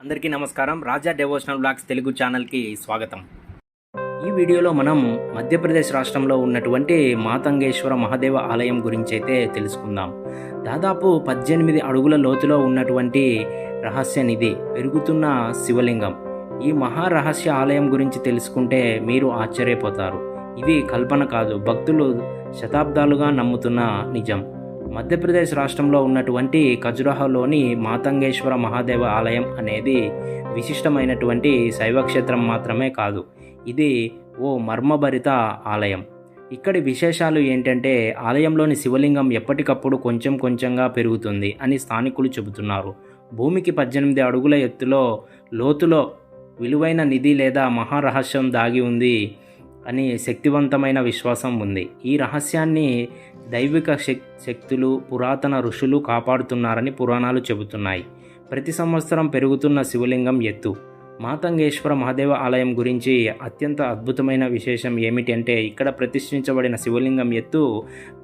అందరికీ నమస్కారం. రాజా devotional blogs Telugu ఛానల్కి స్వాగతం. ఈ వీడియోలో మనం మధ్యప్రదేశ్ రాష్ట్రంలో ఉన్నటువంటి మాతంగేశ్వర మహాదేవ ఆలయం గురించి అయితే తెలుసుకుందాం. దాదాపు 18 అడుగుల లోతులో ఉన్నటువంటి రహస్య నిధి పెరుగుతున్న శివలింగం. ఈ మహారహస్య ఆలయం గురించి తెలుసుకుంటే మీరు ఆశ్చర్యపోతారు. ఇది కల్పన కాదు, భక్తులు శతాబ్దాలుగా నమ్ముతున్న నిజం. మధ్యప్రదేశ్ రాష్ట్రంలో ఉన్నటువంటి ఖజురహోలోని మాతంగేశ్వర మహాదేవ ఆలయం అనేది విశిష్టమైనటువంటి శైవక్షేత్రం మాత్రమే కాదు, ఇది ఓ మర్మభరిత ఆలయం. ఇక్కడి విశేషాలు ఏంటంటే, ఆలయంలోని శివలింగం ఎప్పటికప్పుడు కొంచెం కొంచెంగా పెరుగుతుంది అని స్థానికులు చెబుతున్నారు. భూమికి 18 అడుగుల ఎత్తులో లోతులో విలువైన నిధి లేదా మహారహస్యం దాగి ఉంది అని శక్తివంతమైన విశ్వాసం ఉంది. ఈ రహస్యాన్ని దైవిక శక్తులు, పురాతన ఋషులు కాపాడుతున్నారని పురాణాలు చెబుతున్నాయి. ప్రతి సంవత్సరం పెరుగుతున్న శివలింగం ఎత్తు. మాతంగేశ్వర మహాదేవ ఆలయం గురించి అత్యంత అద్భుతమైన విశేషం ఏమిటంటే, ఇక్కడ ప్రతిష్ఠించబడిన శివలింగం ఎత్తు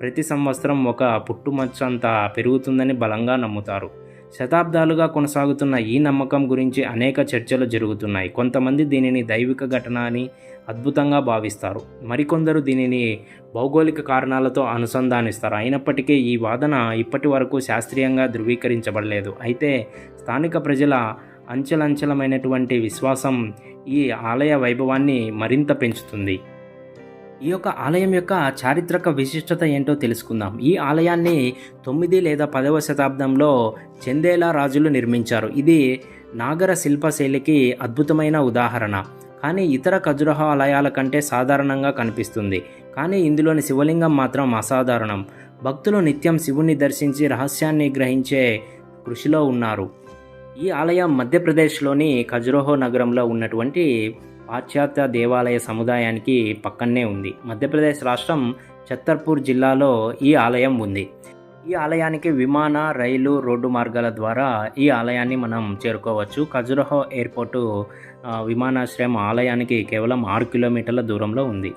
ప్రతి సంవత్సరం ఒక పుట్టుమచ్చంత పెరుగుతుందని బలంగా నమ్ముతారు. శతాబ్దాలుగా కొనసాగుతున్న ఈ నమ్మకం గురించి అనేక చర్చలు జరుగుతున్నాయి. కొంతమంది దీనిని దైవిక ఘటన అని అద్భుతంగా భావిస్తారు, మరికొందరు దీనిని భౌగోళిక కారణాలతో అనుసంధానిస్తారు. అయినప్పటికీ ఈ వాదన ఇప్పటి వరకు శాస్త్రీయంగా ధృవీకరించబడలేదు. అయితే స్థానిక ప్రజల అంచెలంచెలమైనటువంటి విశ్వాసం ఈ ఆలయ వైభవాన్ని మరింత పెంచుతుంది. ఈ యొక్క ఆలయం యొక్క చారిత్రక విశిష్టత ఏంటో తెలుసుకుందాం. ఈ ఆలయాన్ని 9 లేదా 10వ శతాబ్దంలో చందేలా రాజులు నిర్మించారు. ఇది నాగర శిల్పశైలికి అద్భుతమైన ఉదాహరణ. కానీ ఇతర ఖజురహో ఆలయాల కంటే సాధారణంగా కనిపిస్తుంది. కానీ ఇందులోని శివలింగం మాత్రం అసాధారణం. భక్తులు నిత్యం శివుని దర్శించి రహస్యాన్ని గ్రహించే కృషిలో ఉన్నారు. ఈ ఆలయం మధ్యప్రదేశ్లోని ఖజురహో నగరంలో ఉన్నటువంటి పాశ్చాత్య దేవాలయ సముదాయానికి పక్కనే ఉంది. మధ్యప్రదేశ్ రాష్ట్రం ఛత్తర్పూర్ జిల్లాలో ఈ ఆలయం ఉంది. ఈ ఆలయానికి విమాన, రైలు, రోడ్డు మార్గాల ద్వారా ఈ ఆలయాన్ని మనం చేరుకోవచ్చు. ఖజురహో ఎయిర్పోర్టు విమానాశ్రయం ఆలయానికి కేవలం 6 కిలోమీటర్ల దూరంలో ఉంది.